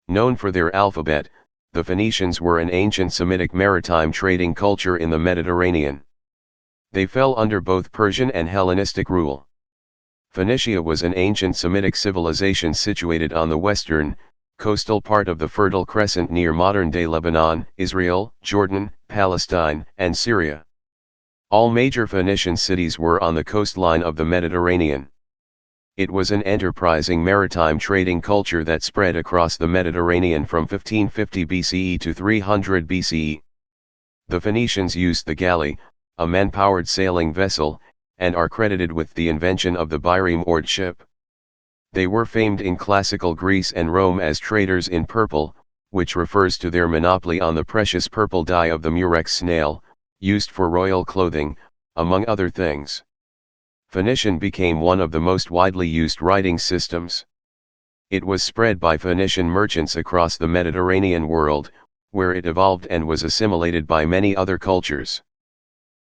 Known for their alphabet, the Phoenicians were an ancient Semitic maritime trading culture in the Mediterranean. They fell under both Persian and Hellenistic rule. Phoenicia was an ancient Semitic civilization situated on the western, coastal part of the Fertile Crescent near modern-day Lebanon, Israel, Jordan, Palestine, and Syria. All major Phoenician cities were on the coastline of the Mediterranean. It was an enterprising maritime trading culture that spread across the Mediterranean from 1550 BCE to 300 BCE. The Phoenicians used the galley, a man-powered sailing vessel, and are credited with the invention of the bireme-oared ship. They were famed in classical Greece and Rome as traders in purple, which refers to their monopoly on the precious purple dye of the murex snail, used for royal clothing, among other things. Phoenician became one of the most widely used writing systems. It was spread by Phoenician merchants across the Mediterranean world, where it evolved and was assimilated by many other cultures.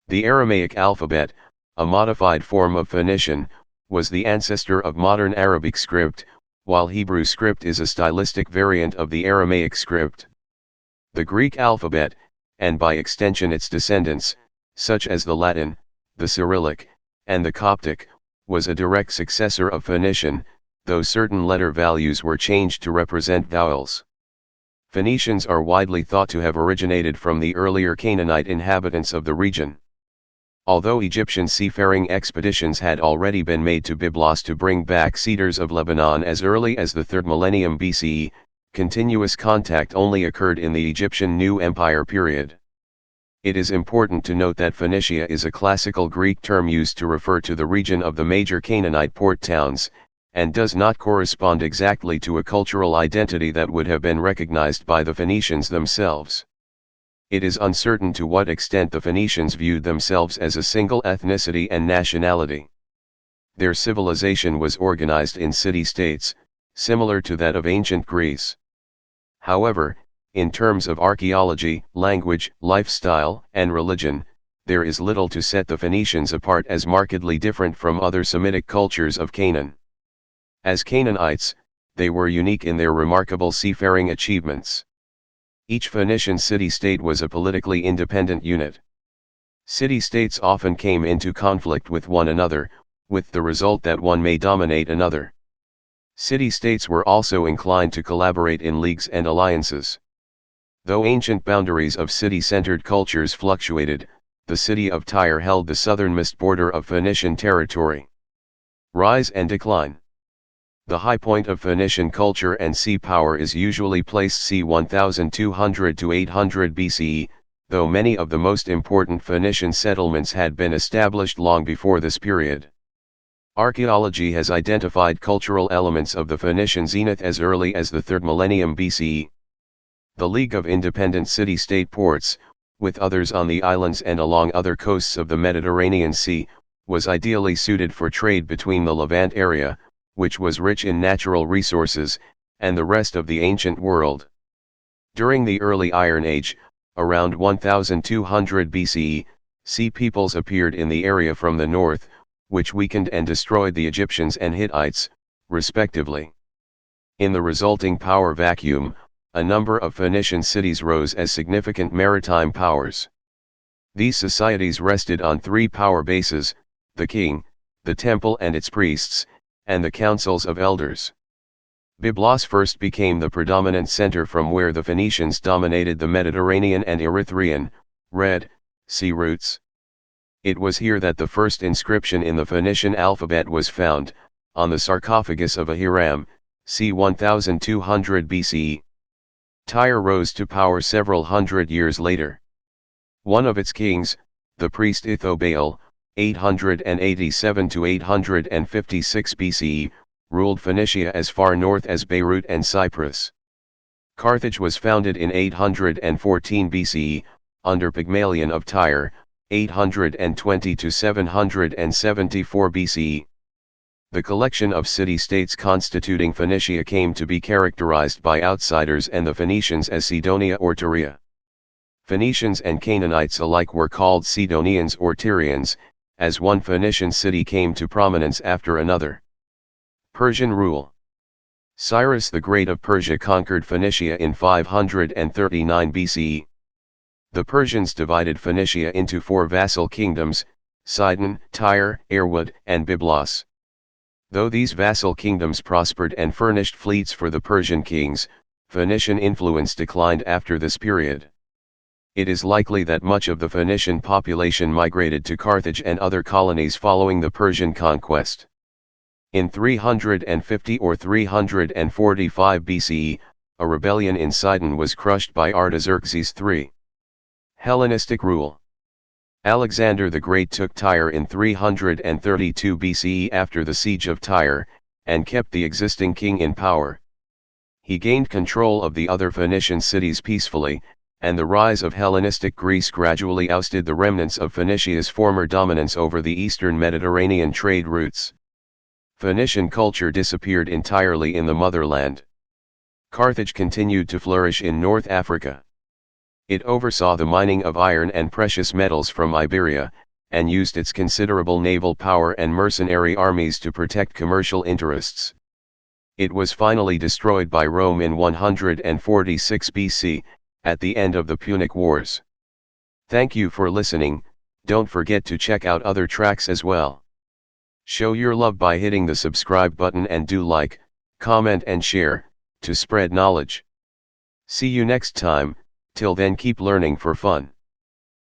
The Aramaic alphabet, a modified form of Phoenician, was the ancestor of modern Arabic script, while Hebrew script is a stylistic variant of the Aramaic script. The Greek alphabet, and by extension its descendants, such as the Latin, the Cyrillic, and the Coptic, was a direct successor of Phoenician, though certain letter values were changed to represent vowels. Phoenicians are widely thought to have originated from the earlier Canaanite inhabitants of the region. Although Egyptian seafaring expeditions had already been made to Byblos to bring back cedars of Lebanon as early as the 3rd millennium BCE, continuous contact only occurred in the Egyptian New Empire period. It is important to note that Phoenicia is a classical Greek term used to refer to the region of the major Canaanite port towns, and does not correspond exactly to a cultural identity that would have been recognized by the Phoenicians themselves. It is uncertain to what extent the Phoenicians viewed themselves as a single ethnicity and nationality. Their civilization was organized in city-states, similar to that of ancient Greece. However, in terms of archaeology, language, lifestyle, and religion, there is little to set the Phoenicians apart as markedly different from other Semitic cultures of Canaan. As Canaanites, they were unique in their remarkable seafaring achievements. Each Phoenician city-state was a politically independent unit. City-states often came into conflict with one another, with the result that one may dominate another. City-states were also inclined to collaborate in leagues and alliances. Though ancient boundaries of city-centered cultures fluctuated, the city of Tyre held the southernmost border of Phoenician territory. Rise and decline. The high point of Phoenician culture and sea power is usually placed c. 1200 to 800 BCE, though many of the most important Phoenician settlements had been established long before this period. Archaeology has identified cultural elements of the Phoenician zenith as early as the 3rd millennium BCE. The League of Independent City-State Ports, with others on the islands and along other coasts of the Mediterranean Sea, was ideally suited for trade between the Levant area, which was rich in natural resources, and the rest of the ancient world. During the early Iron Age, around 1200 BCE, sea peoples appeared in the area from the north, which weakened and destroyed the Egyptians and Hittites, respectively. In the resulting power vacuum, a number of Phoenician cities rose as significant maritime powers. These societies rested on three power bases: the king, the temple and its priests, and the councils of elders. Byblos first became the predominant center from where the Phoenicians dominated the Mediterranean and Erythraean, Red Sea routes. It was here that the first inscription in the Phoenician alphabet was found, on the sarcophagus of a Hiram, c. 1200 BCE. Tyre rose to power several hundred years later. One of its kings, the priest Ithobaal, 887 to 856 BCE, ruled Phoenicia as far north as Beirut and Cyprus. Carthage was founded in 814 BCE, under Pygmalion of Tyre, 820 to 774 BCE. The collection of city-states constituting Phoenicia came to be characterized by outsiders and the Phoenicians as Cydonia or Tyria. Phoenicians and Canaanites alike were called Sidonians or Tyrians, as one Phoenician city came to prominence after another. Persian rule. Cyrus the Great of Persia conquered Phoenicia in 539 BCE. The Persians divided Phoenicia into 4 vassal kingdoms: Sidon, Tyre, Arwood, and Byblos. Though these vassal kingdoms prospered and furnished fleets for the Persian kings, Phoenician influence declined after this period. It is likely that much of the Phoenician population migrated to Carthage and other colonies following the Persian conquest. In 350 or 345 BCE, a rebellion in Sidon was crushed by Artaxerxes III. Hellenistic rule. Alexander the Great took Tyre in 332 BCE after the siege of Tyre, and kept the existing king in power. He gained control of the other Phoenician cities peacefully, and the rise of Hellenistic Greece gradually ousted the remnants of Phoenicia's former dominance over the eastern Mediterranean trade routes. Phoenician culture disappeared entirely in the motherland. Carthage continued to flourish in North Africa. It oversaw the mining of iron and precious metals from Iberia, and used its considerable naval power and mercenary armies to protect commercial interests. It was finally destroyed by Rome in 146 BC, at the end of the Punic Wars. Thank you for listening. Don't forget to check out other tracks as well. Show your love by hitting the subscribe button and do like, comment and share, to spread knowledge. See you next time. Till then, keep learning for fun.